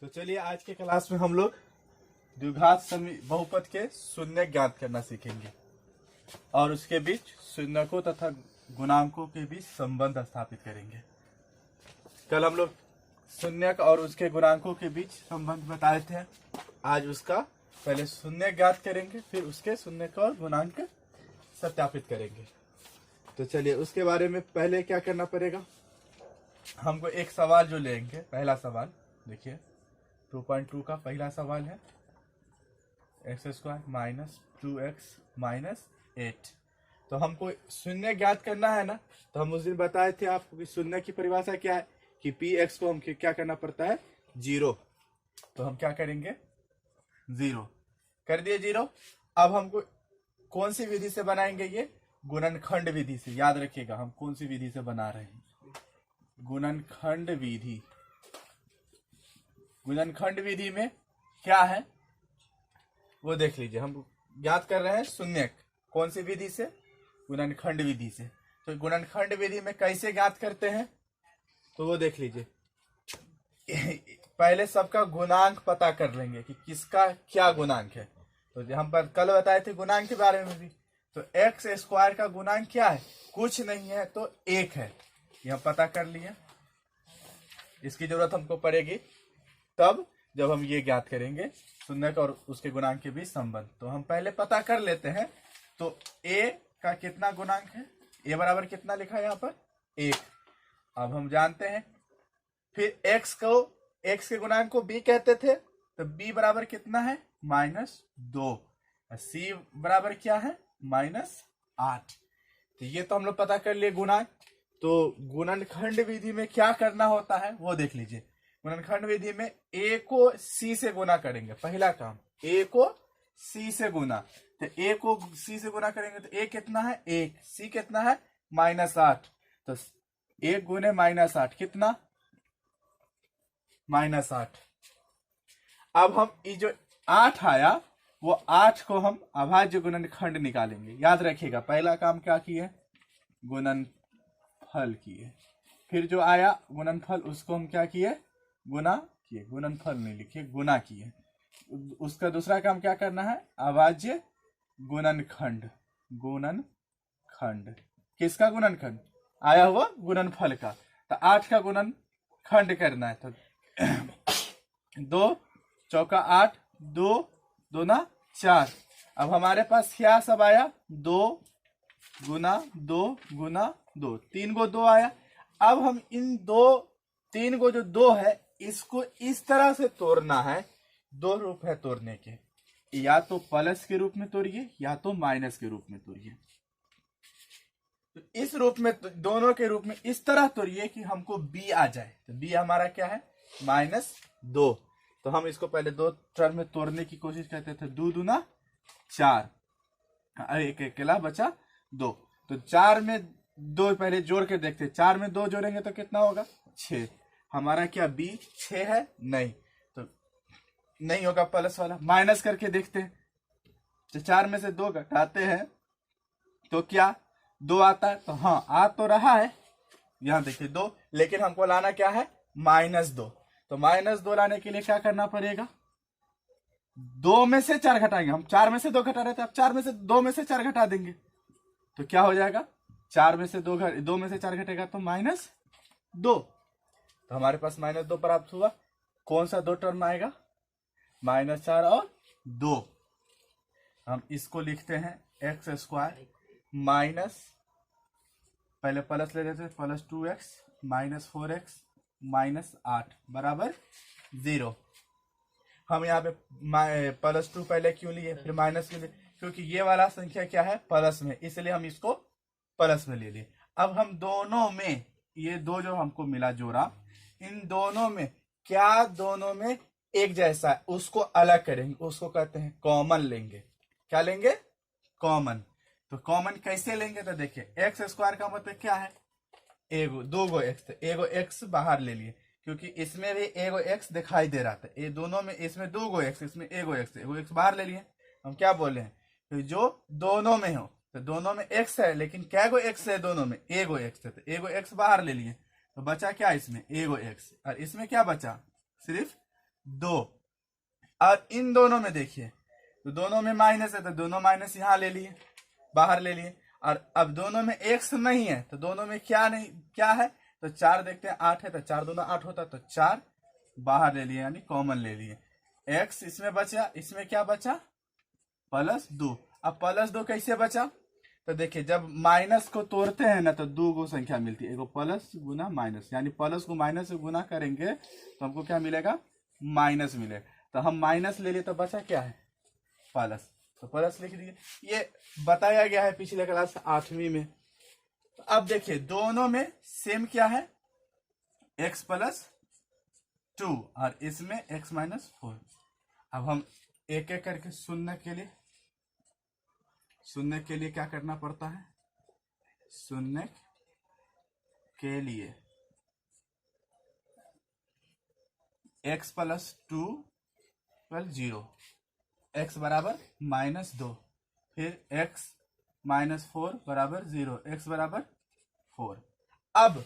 तो चलिए आज के क्लास में हम लोग द्विघात बहुपद के शून्य ज्ञात करना सीखेंगे और उसके बीच शून्यकों तथा गुणांकों के बीच संबंध स्थापित करेंगे। कल हम लोग शून्यक और उसके गुणांकों के बीच संबंध बताए थे। आज उसका पहले शून्य ज्ञात करेंगे, फिर उसके शून्यक और गुणांक सत्यापित करेंगे। तो चलिए उसके बारे में पहले क्या करना पड़ेगा, हमको एक सवाल जो लेंगे, पहला सवाल देखिए 2.2 का पहला सवाल है x² माइनस 2x माइनस 8। तो हमको शून्य ज्ञात करना है ना, तो हम उस दिन बताए थे आपको कि शून्य की परिभाषा क्या है कि px को हम क्या करना पड़ता है, 0। तो हम क्या करेंगे, 0 कर दिए 0। अब हमको कौन सी विधि से बनाएंगे, ये गुणनखंड विधि से। याद रखिएगा हम कौन सी विधि से बना रहे हैं, गुणनखंड विधि। गुणनखंड विधि में क्या है वो देख लीजिए। हम ज्ञात कर रहे हैं शून्यक, कौन सी विधि से, गुणनखंड विधि से। तो गुणनखंड विधि में कैसे ज्ञात करते हैं तो वो देख लीजिए। पहले सबका गुणांक पता कर लेंगे कि किसका क्या गुणांक है। तो हम कल बताए थे गुणांक के बारे में भी। तो x² का गुणांक क्या है, कुछ नहीं है तो 1 है। ये हम पता कर लिए, इसकी जरूरत हमको पड़ेगी तब जब हम ये ज्ञात करेंगे शून्यक और उसके गुणांक के बीच संबंध। तो हम पहले पता कर लेते हैं। तो a का कितना गुणांक है, a बराबर कितना लिखा है यहाँ पर, 1। अब हम जानते हैं। फिर x के गुणांक को b कहते थे, तो b बराबर कितना है, -2। c बराबर क्या है, -8। तो ये तो हम लोग पता कर लिए गुणांक। तो गुणनखंड विधि में क्या करना होता है वो देख लीजिए। गुणनखंड विधि में a को c से गुना करेंगे। पहला काम, a को c से गुना। तो a को c से गुना करेंगे तो a कितना है, 1, c कितना है, -8। तो 1 गुने -8 कितना, -8। अब हम ये जो 8 आया वो 8 को हम अभाज्य गुणनखंड निकालेंगे। याद रखिएगा पहला काम क्या किए, गुणनफल किए। फिर जो आया गुणनफल उसको हम क्या किए, गुना किए। गुणनफल नहीं लिखिए, गुना किए। उसका दूसरा काम क्या करना है, अभाज्य गुणनखंड। गुणनखंड किसका, गुणनखंड आया हुआ गुणनफल का। तो 8 का गुणनखंड करना है। तो 2 चौका 8, 2 दूना 4। अब हमारे पास क्या सब आया, 2 गुना 2 गुना 2, 3 गो 2 आया। अब हम इन 3 गो जो 2 है इसको इस तरह से तोड़ना है। 2 रूप है तोड़ने के, या तो प्लस के रूप में तोड़िए या तो माइनस के रूप में तोड़िए। तो इस रूप में, दोनों के रूप में इस तरह तोड़िए कि हमको b आ जाए। तो b हमारा क्या है, -2। तो हम इसको पहले 2 टर्म में तोड़ने की कोशिश करते थे। 2 दूना 4, एक अकेला बचा 2। तो 4 में 2 पहले जोड़ के देखते, 4 में 2 जोड़ेंगे तो कितना होगा, 6। हमारा क्या b 6 है, नहीं, तो नहीं होगा प्लस वाला। माइनस करके देखते हैं, तो 4 में से 2 घटाते हैं तो क्या 2 आता है। तो हाँ आ तो रहा है, यहाँ देखिए 2, लेकिन हमको लाना क्या है, -2। तो -2 लाने के लिए क्या करना पड़ेगा, 2 में से 4 घटाएंगे। हम 4 में से 2 घटा रहे थे, अब 4 में से 2 में से 4 घटा देंगे तो क्या हो जाएगा, 4 में से 2 में से 4 घटेगा तो -2। तो हमारे पास -2 प्राप्त हुआ। कौन सा 2 टर्म आएगा, -4 और 2। हम इसको लिखते हैं x² माइनस, पहले प्लस ले लेते हैं, +2x -4x -8 बराबर 0। हम यहाँ पे +2 पहले क्यों लिए, फिर माइनस क्यों लिए, क्योंकि ये वाला संख्या क्या है, प्लस में, इसलिए हम इसको प्लस में ले लिए। अब हम दोनों में, ये 2 जो हमको मिला जोड़ा, इन दोनों में क्या, दोनों में एक जैसा है, उसको अलग करेंगे, उसको कहते हैं कॉमन लेंगे। क्या लेंगे, कॉमन। तो कॉमन कैसे लेंगे, तो देखिए x² का मतलब क्या है, एगो 2 गो x थे, एगो x बाहर ले लिए, क्योंकि इसमें भी एगो x दिखाई दे रहा था। ये दोनों में, इसमें 2 गो x, इसमें एगो x बाहर ले लिए। हम क्या बोले हैं, तो जो दोनों में हो, तो दोनों में x है, लेकिन क्या गो x है, दोनों में एगो x है, तो एगो x बाहर ले लिए। तो बचा क्या, इसमें एगो x, और इसमें क्या बचा, सिर्फ 2। और इन दोनों में देखिए, तो दोनों में माइनस है तो दोनों माइनस यहाँ ले लिए, बाहर ले लिए। और अब दोनों में x नहीं है तो दोनों में क्या नहीं, क्या है, तो 4 देखते हैं, 8 है तो 4 दूना 8 होता, तो 4 बाहर ले लिए यानी कॉमन ले लिए। x इसमें बचा, इसमें क्या बचा, +2। अब +2 कैसे बचा, तो देखिए जब माइनस को तोड़ते हैं ना तो दो गो संख्या मिलती है, एगो प्लस गुना माइनस, यानी प्लस को माइनस से गुना करेंगे तो हमको क्या मिलेगा, माइनस मिलेगा। तो हम माइनस ले लिए तो बचा क्या है, प्लस, तो प्लस लिख दिए। ये बताया गया है पिछले क्लास 8वीं में। तो अब देखिए दोनों में सेम क्या है, x + 2 और इसमें x - 4। अब हम एक एक करके शून्य के लिए क्या करना पड़ता है, शून्य के लिए x + 2 = 0, x बराबर -2, फिर x - 4 बराबर 0, x बराबर 4। अब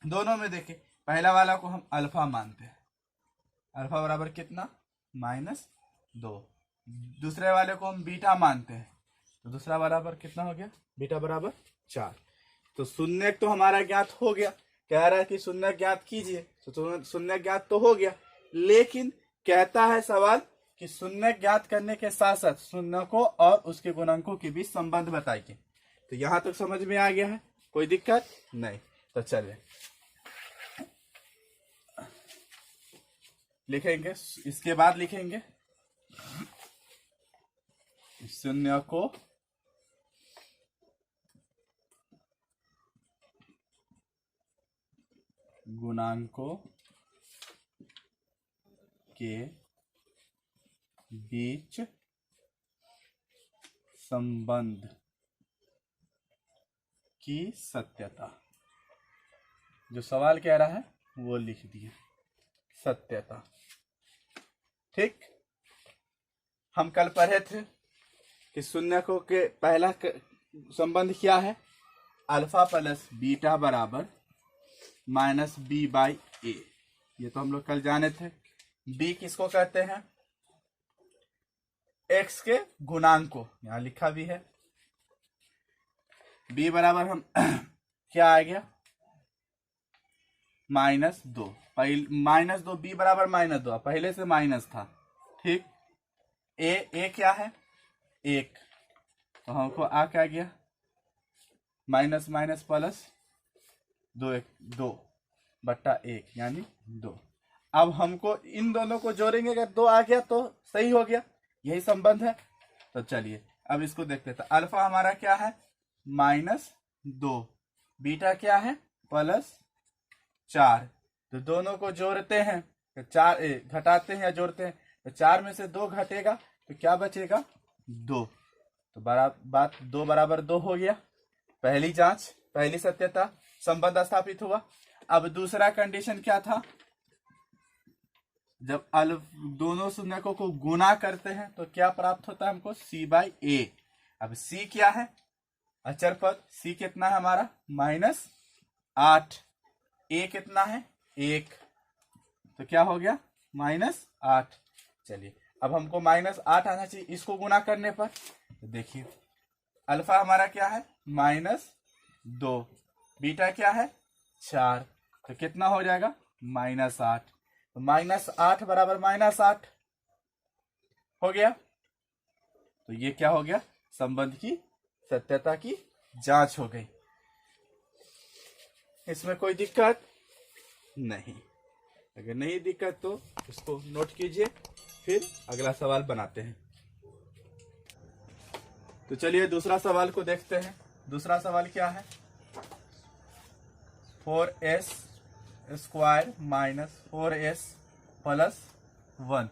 दोनों में देखिए पहला वाला को हम अल्फा मानते हैं, अल्फा बराबर कितना, -2। दूसरे वाले को हम बीटा मानते हैं, तो दूसरा बराबर कितना हो गया, बीटा बराबर 4। तो शून्य तो हमारा ज्ञात हो गया, कह रहा है कि शून्य ज्ञात कीजिए, तो शून्य ज्ञात तो हो गया, लेकिन कहता है सवाल कि शून्य ज्ञात करने के साथ साथ शून्य को और उसके गुणांकों के बीच संबंध बताइए। तो यहां तक समझ में आ गया है, कोई दिक्कत नहीं। तो चलिए लिखेंगे, इसके बाद लिखेंगे शून्य को गुणांकों के बीच संबंध की सत्यता, जो सवाल कह रहा है वो लिख दिए, सत्यता। ठीक, हम कल पढ़े थे कि शून्य को के पहला संबंध क्या है, अल्फा + बीटा बराबर -b/a। ये तो हम लोग कल जाने थे। b किसको कहते हैं, x के गुणांक को, यहां लिखा भी है। b बराबर हम क्या आ गया, -2, -2, b बराबर -2, पहले से माइनस था। ठीक, a क्या है, 1, तो हमको आ क्या गया, माइनस माइनस प्लस 2/1 यानी 2। अब हमको इन दोनों को जोड़ेंगे, अगर 2 आ गया तो सही हो गया, यही संबंध है। तो चलिए अब इसको देखते हैं। अल्फा हमारा क्या है, -2, बीटा क्या है, +4। तो दोनों को जोड़ते हैं तो 4, घटाते हैं या जोड़ते हैं तो 4 में से 2 घटेगा तो क्या बचेगा, 2। तो बात 2 बराबर 2 हो गया। पहली जांच, पहली सत्यता, संबंध स्थापित हुआ। अब दूसरा कंडीशन क्या था, जब दोनों शून्यकों को गुना करते हैं तो क्या प्राप्त होता है हमको, c/a। अब c क्या है, अचर पद, c कितना है हमारा, -8, a कितना है, 1, तो क्या हो गया, -8। चलिए अब हमको -8 आना चाहिए इसको गुना करने पर। तो देखिए अल्फा हमारा क्या है, -2, बीटा क्या है, 4, तो कितना हो जाएगा, -8। तो -8 बराबर -8 हो गया। तो ये क्या हो गया, संबंध की सत्यता की जांच हो गई। इसमें कोई दिक्कत नहीं, अगर नहीं दिक्कत तो इसको नोट कीजिए, फिर अगला सवाल बनाते हैं। तो चलिए दूसरा सवाल को देखते हैं। दूसरा सवाल क्या है, 4s² - 4s + 1।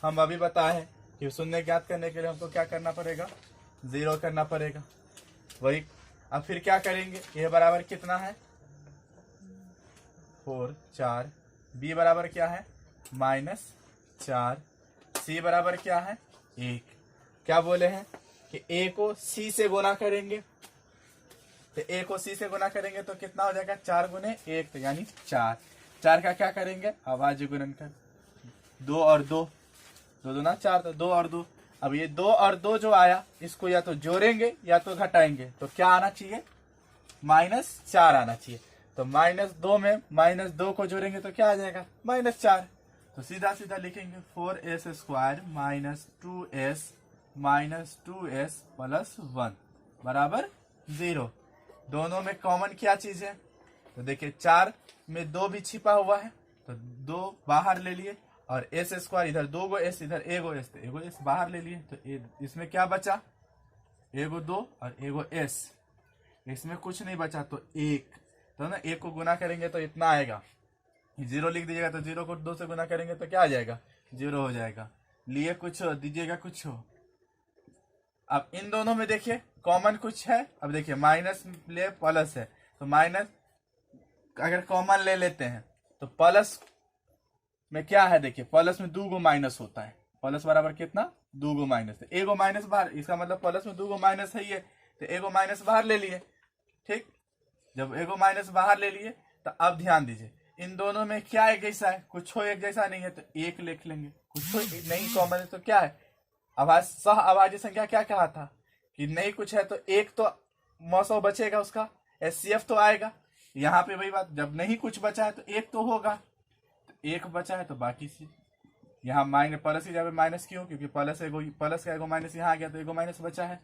हम अभी बताए हैं कि शून्य ज्ञात करने के लिए हमको क्या करना पड़ेगा, 0 करना पड़ेगा। वही अब फिर क्या करेंगे, ये बराबर कितना है, 4, 4, b बराबर क्या है, -4, c बराबर क्या है, 1। क्या बोले हैं कि a को c से गुना करेंगे, तो a को c से गुना करेंगे तो कितना हो जाएगा, 4 × 1, तो यानी 4। 4 का क्या करेंगे, अभाज्य गुणनखंड, 2 और 2, 2 दूना 4, तो 2 और 2। अब ये 2 और 2 जो आया इसको या तो जोड़ेंगे या तो घटाएंगे, तो क्या आना चाहिए, -4 आना चाहिए। तो -2 में -2 को जोड़ेंगे तो क्या आ जाएगा, -4। तो सीधा सीधा लिखेंगे 4s² -2s प्लस 1 बराबर 0। दोनों में कॉमन क्या चीज है, तो देखिए 4 में 2 भी छिपा हुआ है, तो 2 बाहर ले लिए, और s² इधर 2 गो s, इधर एगो s, तो एगो s बाहर ले लिए, तो इसमें क्या बचा, एगो 2 और एगो s, इसमें कुछ नहीं बचा तो 1। तो ना 1 को गुना करेंगे तो इतना आएगा, 0 लिख दीजिएगा, तो 0 को 2 से गुना करेंगे तो क्या आ जाएगा, 0 हो जाएगा। लिए कुछ हो, दीजिएगा कुछ हो। अब इन दोनों में देखिए कॉमन कुछ है, अब देखिए माइनस ले प्लस है, तो माइनस अगर कॉमन ले लेते हैं तो प्लस में क्या है, देखिए प्लस में 2 गो माइनस होता है, प्लस बराबर कितना, 2 गो माइनस, तो एगो माइनस बाहर, इसका मतलब प्लस में 2 गो माइनस है ये, तो एगो माइनस बाहर ले लिए। ठीक, जब एगो माइनस बाहर ले लिए तो अब ध्यान दीजिए इन दोनों में क्या एक जैसा है, कुछ हो एक जैसा नहीं है, तो 1 लिख लेंगे, कुछ हो नहीं कॉमन है तो क्या है, आवाज सह आवाजी संख्या क्या कहा था कि नहीं कुछ है तो 1 तो मौसो बचेगा, उसका SCF तो आएगा। यहाँ पे वही बात, जब नहीं कुछ बचा है तो 1 तो होगा, तो 1 बचा है तो बाकी सी यहाँ माइनस, प्लस की जगह माइनस क्यों, क्योंकि प्लस का एगो माइनस यहाँ आ गया तो एगो माइनस बचा है।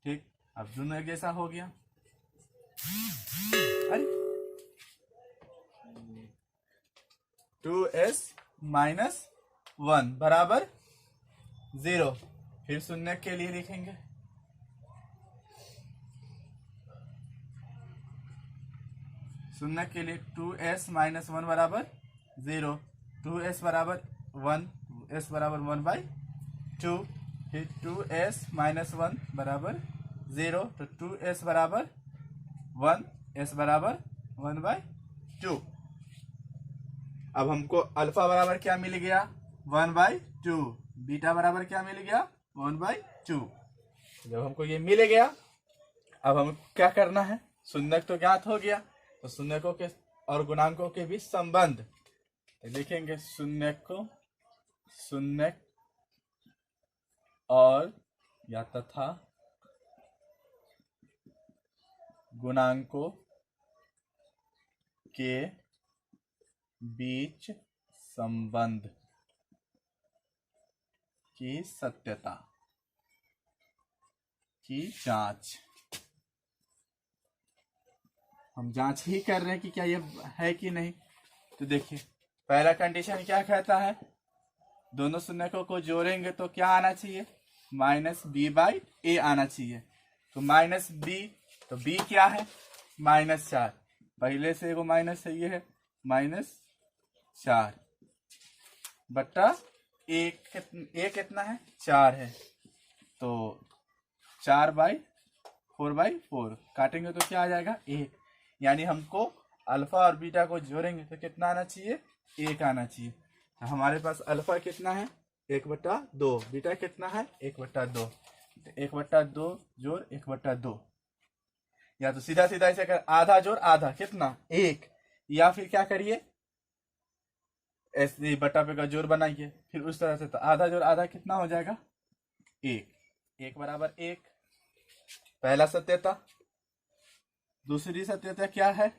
ठीक, अब दोनों एक जैसा हो गया। अरे 2s - 1 बराबर 0, फिर शून्य के लिए लिखेंगे, शून्य के लिए 2s - 1 बराबर 0, 2s बराबर 1, s बराबर 1/2, फिर 2s - 1 बराबर 0, तो 2s बराबर 1, s बराबर 1/2। अब हमको अल्फा बराबर क्या मिल गया, 1/2, बीटा बराबर क्या मिल गया, 1/2। जब हमको ये मिल गया, अब हम क्या करना है, शून्यक तो ज्ञात हो गया, तो शून्यकों के और गुणांकों के बीच संबंध, तो लिखेंगे शून्यक और या तथा गुणांकों के बीच संबंध की सत्यता की जांच। हम जांच ही कर रहे हैं कि क्या ये है कि नहीं। तो देखिए पहला कंडीशन क्या कहता है, दोनों शून्यकों को जोड़ेंगे तो क्या आना चाहिए, -b/a आना चाहिए। तो -b, तो b क्या है, -4, पहले से एगो माइनस है, ये है -4 बट्टा a कितना है, 4 है, तो 4/4/4 काटेंगे तो क्या आ जाएगा, 1। यानी हमको अल्फा और बीटा को जोड़ेंगे तो कितना आना चाहिए, 1 आना चाहिए। तो हमारे पास अल्फा कितना है, 1/2, बीटा कितना है, 1/2, तो 1/2 जोड़ 1/2, या तो सीधा सीधा ऐसे कर, आधा जोड़ आधा कितना, 1, या फिर क्या करिए ऐसे बटा पे का जोड़ बनाइए, फिर उस तरह से, तो आधा जोड़ आधा कितना हो जाएगा, 1 बराबर 1, पहला सत्यता। दूसरी सत्यता क्या है,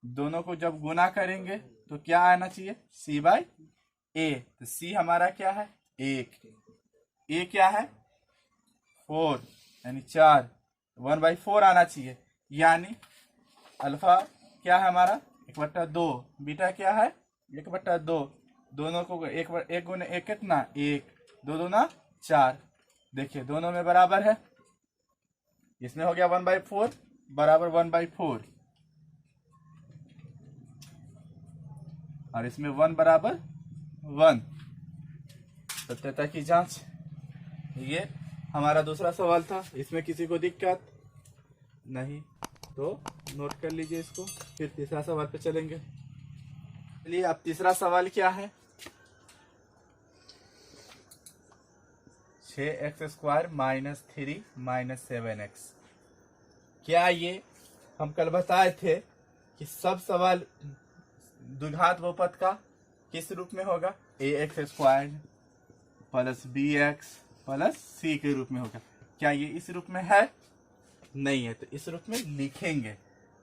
दोनों को जब गुना करेंगे तो क्या आना चाहिए, c/a, तो c हमारा क्या है, 1, a क्या है 4 यानी 4, 1/4 आना चाहिए, यानी अल्फा क्या है हमारा 1/2, बीटा क्या है 1/2, दोनों को एक गुने एक कितना, 1, 2 दूना 4, देखिए दोनों में बराबर है, इसमें हो गया 1/4 बराबर 1/4, और इसमें 1 बराबर 1, सत्यता की जांच। ये हमारा दूसरा सवाल था, इसमें किसी को दिक्कत नहीं तो नोट कर लीजिए इसको, फिर तीसरा सवाल पे चलेंगे। चलिए अब तीसरा सवाल क्या है, 6x² - 3 - 7x। क्या ये हम कल बताए थे कि सब सवाल द्विघात बहुपद का किस रूप में होगा, a x square plus b x plus c के रूप में होगा। क्या ये इस रूप में है, नहीं है, तो इस रूप में लिखेंगे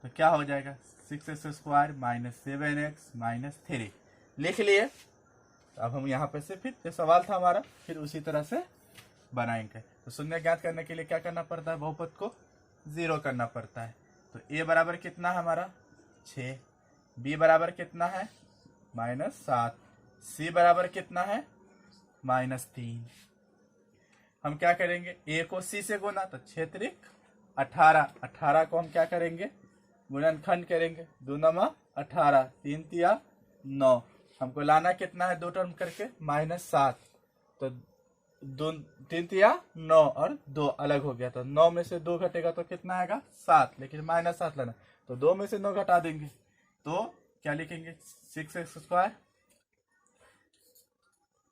तो क्या हो जाएगा 6x square minus 7x minus 3 लिख लिए। तो अब हम यहाँ पे से फिर जो सवाल था हमारा फिर उसी तरह से बनाएंगे। तो शून्य ज्ञात करने के लिए क्या करना पड़ता है, बहुपद को 0 करना पड़ता है। तो a बराबर कितना है हमारा 6, b बराबर कितना है -7, c बराबर कितना है -3। हम क्या करेंगे, a को c से गुना तो 6 त्रिक 18, 18 को हम क्या करेंगे गुणनखंड करेंगे, 2 नमा 18, 3 तिया 9। हमको लाना कितना है 2 टर्म करके -7, तो 3 तिया 9 और 2 अलग हो गया, तो 9 में से 2 घटेगा तो कितना आएगा 7, लेकिन -7 लेना, तो 2 में से 9 घटा देंगे तो क्या लिखेंगे 6x square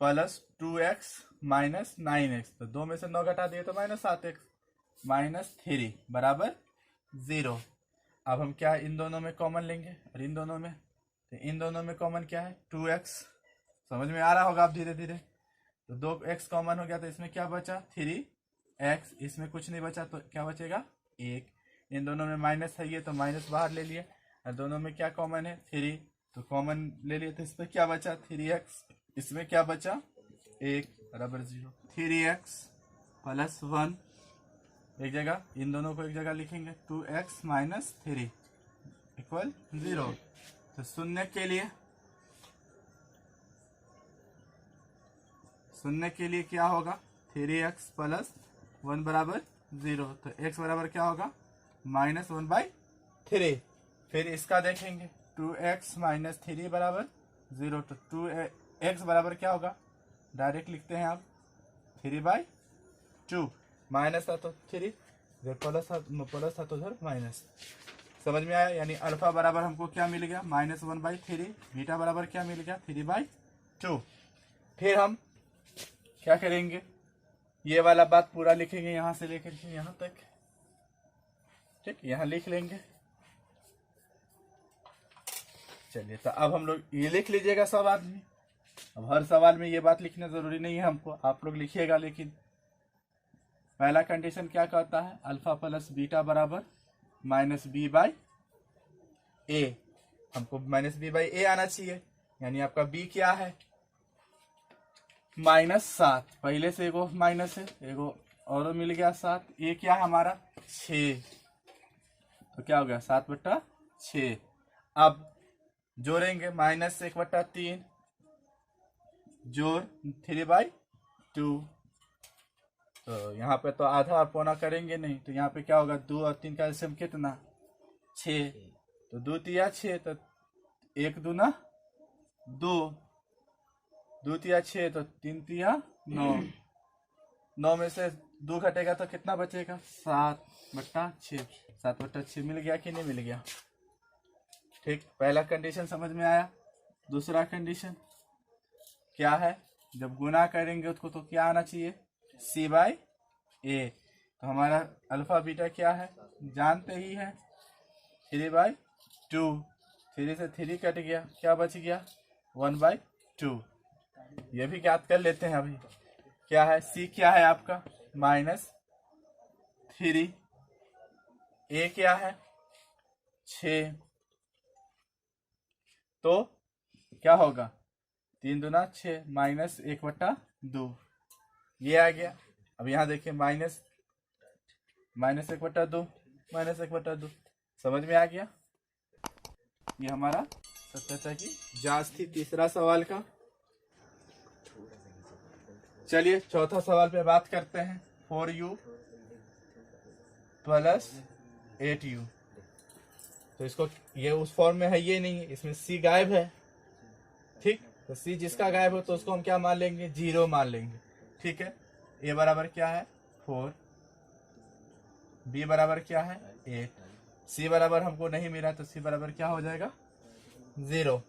plus 2x minus 9x, तो 2 में से 9 घटा दिए तो -7x माइनस 3 बराबर 0। अब हम क्या इन दोनों में कॉमन लेंगे, और इन दोनों में, तो इन दोनों में कॉमन क्या है 2x, समझ में आ रहा होगा अब धीरे धीरे। तो 2x कॉमन हो गया तो इसमें क्या बचा 3x, इसमें कुछ नहीं बचा तो क्या बचेगा 1। इन दोनों में माइनस है ये तो माइनस बाहर ले लिए, और दोनों में क्या कॉमन है 3, तो कॉमन ले लिए तो इसमें क्या बचा 3x, इसमें क्या बचा 1 बराबर 0। 3x प्लस 1 एक जगह, इन दोनों को एक जगह लिखेंगे 2x माइनस 3 इक्वल 0। तो शून्य के लिए क्या होगा 3x प्लस 1 बराबर 0, तो x बराबर क्या होगा -1/3। फिर इसका देखेंगे 2x माइनस 3 बराबर 0, तो 2x बराबर क्या होगा, डायरेक्ट लिखते हैं आप 3/2, माइनस था तो 3, प्लस था तो उधर माइनस। समझ में आया, यानी अल्फा बराबर हमको क्या मिल गया -1/3, बीटा बराबर क्या मिल गया 3/2। फिर हम क्या करेंगे, ये वाला बात पूरा लिखेंगे यहां से लेकर के यहां तक, ठीक, यहां लिख लेंगे। चलिए, तो अब हम लोग ये लिख लीजिएगा सब आदमी। अब हर सवाल में ये बात लिखना जरूरी नहीं है हमको, आप लोग लिखिएगा। लेकिन पहला कंडीशन क्या कहता है, अल्फा प्लस बीटा बराबर -b/a, हमको -b/a आना चाहिए, यानी आपका b क्या है -7, पहले से एगो माइनस है, एगो और मिल गया 7, ये क्या है हमारा 6, तो क्या हो गया 7/6। अब जोड़ेंगे -1/3 जोड़ 3/2, तो यहाँ पे तो आधा और पौना करेंगे नहीं, तो यहाँ पे क्या होगा 2 और 3 का एलसीएम कितना 6, तो 2 तिया 6, तो 1 दूना 2, 2 तिया 6, तो 3 तिया 9, 9 में से 2 घटेगा तो कितना बचेगा 7/6, 7/6 मिल गया कि नहीं मिल गया। ठीक, पहला कंडीशन समझ में आया। दूसरा कंडीशन क्या है, जब गुना करेंगे उसको तो क्या आना चाहिए c/a, तो हमारा अल्फा बीटा क्या है जानते ही है 3/2, 3 से 3 कट गया, क्या बच गया 1/2। ये भी ज्ञात कर लेते हैं अभी, क्या है c क्या है आपका -3, a क्या है 6, तो क्या होगा 3 दूना 6 -1/2, ये आ गया। अब यहाँ देखिए -1/2 समझ में आ गया। ये हमारा सत्यता की जांच थी तीसरा सवाल का। चलिए चौथा सवाल पे बात करते हैं। 4u प्लस 8u, तो इसको ये उस फॉर्म में है, ये नहीं है, इसमें c गायब है। ठीक, तो c जिसका गायब हो तो उसको हम क्या मान लेंगे 0 मान लेंगे। ठीक है, a बराबर क्या है 4, b बराबर क्या है 8, c बराबर हमको नहीं मिला तो c बराबर क्या हो जाएगा 0।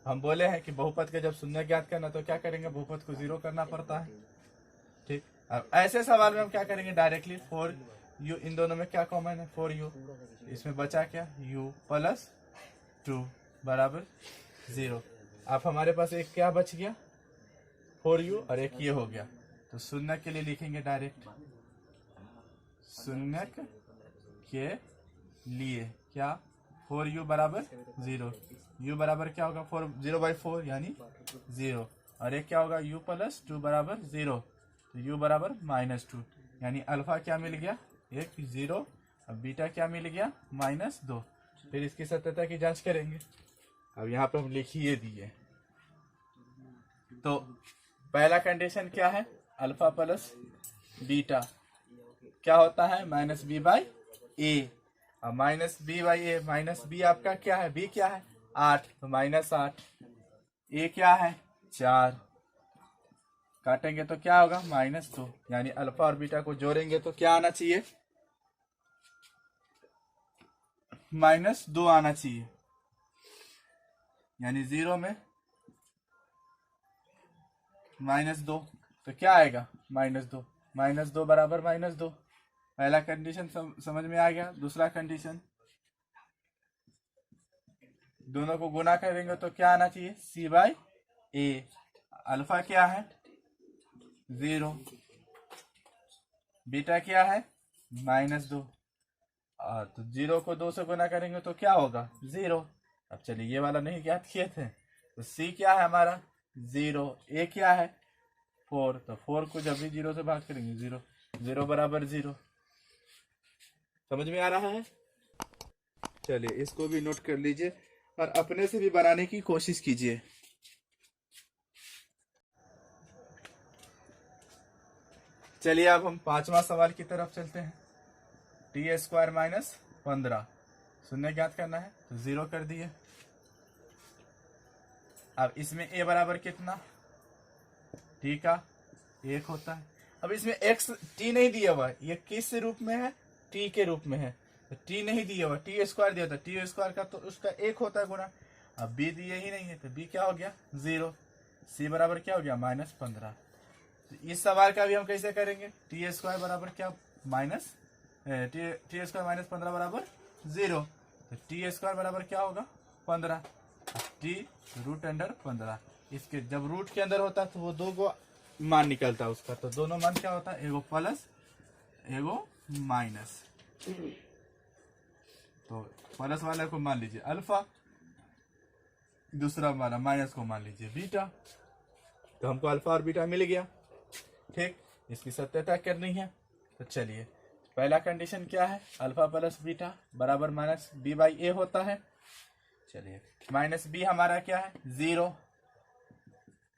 हम बोले हैं कि बहुपद के जब शून्य ज्ञात करना तो क्या करेंगे बहुपद को 0 करना पड़ता है। ठीक, अब ऐसे सवाल में हम क्या करेंगे डायरेक्टली 4u, इन दोनों में क्या कॉमन है 4u, इसमें बचा क्या u प्लस 2 बराबर 0। अब हमारे पास एक क्या बच गया 4u और एक ये हो गया, तो शून्य के लिए लिखेंगे डायरेक्ट, शून्य के लिए क्या 4u बराबर 0, u बराबर क्या होगा 0/4 यानी 0, और एक क्या होगा u प्लस 2 बराबर 0, तो u बराबर -2 यानी अल्फा क्या मिल गया एक 0, अब बीटा क्या मिल गया -2। फिर इसकी सत्यता की जांच करेंगे। अब यहाँ पे हम लिख ही दिए, तो पहला कंडीशन क्या है अल्फा प्लस बीटा क्या होता है -b/a, अब -b/a -b आपका क्या है b क्या है 8, तो -8, a क्या है 4, काटेंगे तो क्या होगा -2, यानी अल्फा और बीटा को जोड़ेंगे तो क्या आना चाहिए -2 आना चाहिए, यानी 0 में -2, तो क्या आएगा -2, -2 बराबर -2। पहला कंडीशन समझ में आ गया। दूसरा कंडीशन दोनों को गुना करेंगे तो क्या आना चाहिए c/a, अल्फा क्या है 0, बीटा क्या है -2, और तो 0 को 2 से गुना करेंगे तो क्या होगा 0। अब चलिए ये वाला नहीं ज्ञात किए थे, तो c क्या है हमारा 0, a क्या है 4, तो 4 को जब भी 0 से भाग करेंगे 0, 0 बराबर 0। समझ में आ रहा है? चलिए इसको भी नोट कर लीजिए और अपने से भी बनाने की कोशिश कीजिए। चलिए अब हम पांचवा सवाल की तरफ चलते हैं। t² - 15 शून्य ज्ञात करना है, तो 0 कर दिए। अब इसमें a बराबर कितना t का 1 होता है। अब इसमें x t नहीं दिया हुआ है, ये किस रूप में है t के रूप में है, तो t नहीं दिया हुआ, t² दिया था, t² का तो उसका 1 होता है गुना। अब b दिए ही नहीं है तो b क्या हो गया 0, c बराबर क्या हो गया -15। तो इस सवाल का भी हम कैसे करेंगे t² बराबर क्या t² -15 बराबर 0, तो t² बराबर क्या होगा 15, t √15। इसके जब रूट के अंदर होता है तो वो दो को मान निकलता है उसका, तो दोनों मान क्या होता है एगो प्लस एगो माइनस। तो प्लस वाला को मान लीजिए अल्फा, दूसरा वाला माइनस को मान लीजिए बीटा, तो हमको अल्फा और बीटा मिल गया। ठीक, इसकी सत्यता करनी है, तो चलिए पहला कंडीशन क्या है अल्फा प्लस बीटा बराबर -b/a होता है। चलिए -b हमारा क्या है 0,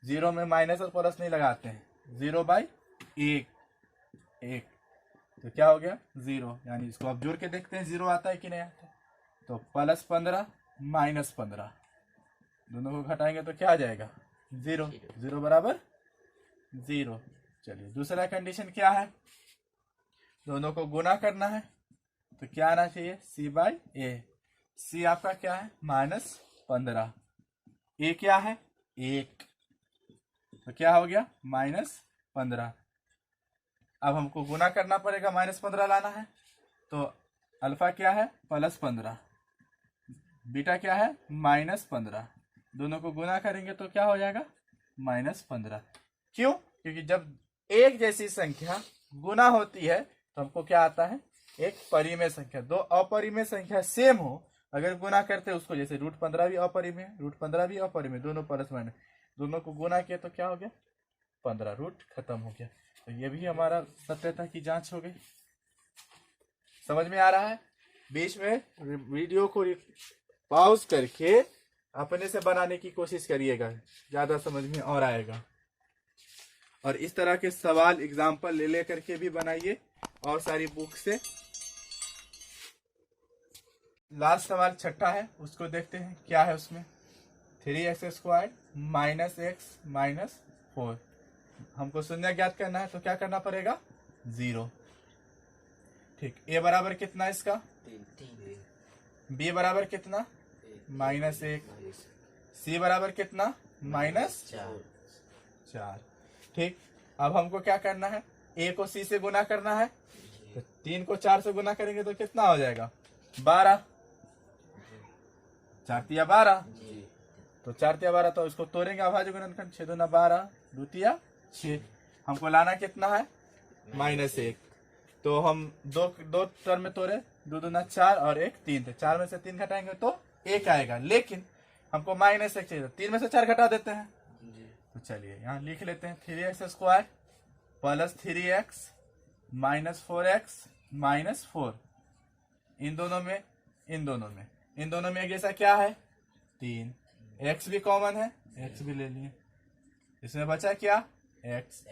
0 में माइनस और प्लस नहीं लगाते हैं, 0/1, तो क्या हो गया 0, यानी इसको अब जोड़ के देखते हैं 0 आता है कि नहीं आता है। तो +15 -15 दोनों को घटाएंगे तो क्या आ जाएगा 0, 0 बराबर 0। चलिए दूसरा कंडीशन क्या है, दोनों को गुना करना है तो क्या आना चाहिए c/a, c आपका क्या है -15, a क्या है 1, तो क्या हो गया -15। अब हमको गुना करना पड़ेगा, -15 लाना है, तो अल्फा क्या है +15, बीटा क्या है -15, दोनों को गुना करेंगे तो क्या हो जाएगा -15। क्यों? क्योंकि जब एक जैसी संख्या गुना होती है तो हमको क्या आता है एक परिमेय संख्या। दो अपरिमेय संख्या सेम हो अगर गुना करते हैं उसको, जैसे √15 भी अपरिमेय, √15 भी अपरिमेय, दोनों प्लस माइनस, दोनों को गुना किया तो क्या हो गया 15, रूट खत्म हो गया। तो ये भी हमारा सत्यता की जांच हो गई। समझ में आ रहा है? बीच में वीडियो को पॉज करके अपने से बनाने की कोशिश करिएगा, ज्यादा समझ में और आएगा। और इस तरह के सवाल एग्जाम्पल ले करके भी बनाइए और सारी बुक से। लास्ट सवाल छठा है, उसको देखते हैं क्या है उसमें। 3x² -x - 4 हमको शून्य ज्ञात करना है तो क्या करना पड़ेगा 0। ठीक, a बराबर कितना इसका 3, b बराबर कितना -1, c बराबर कितना -4। ठीक, अब हमको क्या करना है a को c से गुना करना है, तो 3 को 4 से गुना करेंगे तो कितना हो जाएगा 12, 4 × 12, तो 4 तिया 12, तो इसको तोड़ेंगे अभाज्य गुणनखंड। 6 दूना 12, द्वितीया 6। हमको लाना कितना है? -1। तो हम दो दो टर्म में तोड़े, 2 दूना 4 और 1 3 थे, 4 में से 3 घटाएंगे तो 1 आएगा, लेकिन हमको -1 चाहिए, 3 में से 4 घटा देते हैं। तो चलिए यहाँ लिख लेते हैं 3x² plus 3x minus 4x minus 4। इन दोनों में एक जैसा क्या है? 3। x भी कॉमन है, x भी ले लिए। इसमें बचा क्या? x।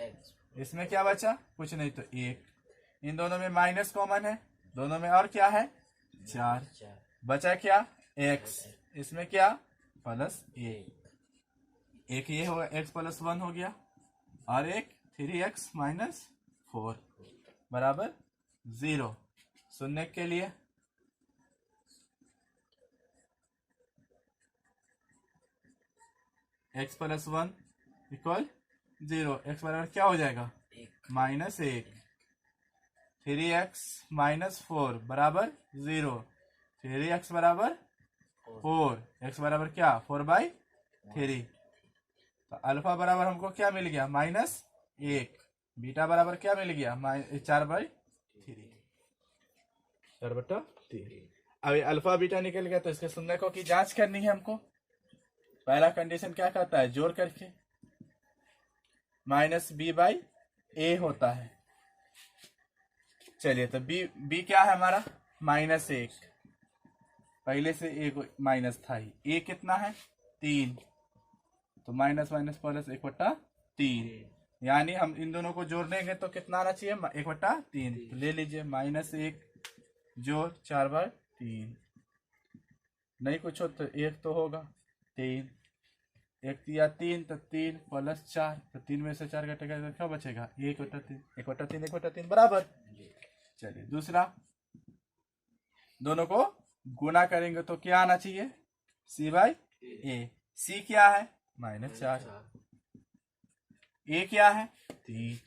इसमें क्या बचा? कुछ नहीं, तो 1। इन दोनों में माइनस कॉमन है, दोनों में और क्या है? 4। बचा क्या? x। इसमें क्या? प्लस 1। एक ये होगा, x प्लस 1 हो गया, और एक 3x माइनस 4 बराबर 0। शून्य के लिए x प्लस 1 इक्वल 0। x बराबर क्या हो जाएगा? -1। 3x माइनस 4 बराबर 0। 3x बराबर 4। x बराबर क्या? 4/3। तो अल्फा बराबर हमको क्या मिल गया? -1। बीटा बराबर क्या मिल गया? 4/3। 4/3। अभी अल्फा बीटा निकल गया, तो इसके शून्यकों की जांच करनी है हमको। पहला कंडीशन क्या कहता है? जोड़ करके -b/a होता है। चलिए, तो b क्या है हमारा? -1। पहले से एक माइनस था ही। a कितना है? 3। तो माइनस माइनस प्लस 1/3, यानी हम इन दोनों को जोड़नेंगे तो कितना आना चाहिए? 1/3। तो ले लीजिए -1 जोड़ 4/3। नहीं कुछ हो तो 1 तो होगा, 3। 1 तिया 3, तो 3 प्लस 4, तो 3 में से 4 घटेगा तो क्या बचेगा? 1/3। 1/3 1/3 बराबर। चलिए दूसरा, दोनों को गुना करेंगे तो क्या आना चाहिए? c/a। c क्या है? -4। a क्या है? 3।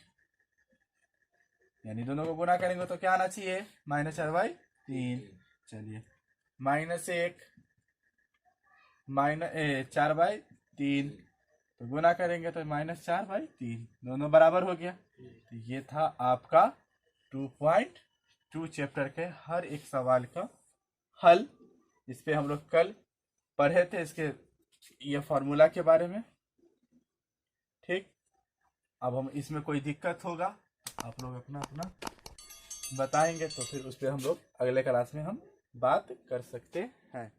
यानी दोनों को गुना करेंगे तो क्या आना चाहिए? -4/3। चलिए, -1 4/3, तो गुना करेंगे तो -4/3, दोनों बराबर हो गया। तो ये था आपका 2.2 चैप्टर के हर एक सवाल का हल। इस पे हम लोग कल पढ़े थे, इसके ये फॉर्मूला के बारे में। ठीक, अब हम इसमें कोई दिक्कत होगा आप लोग अपना अपना बताएंगे, तो फिर उस पर हम लोग अगले क्लास में हम बात कर सकते हैं।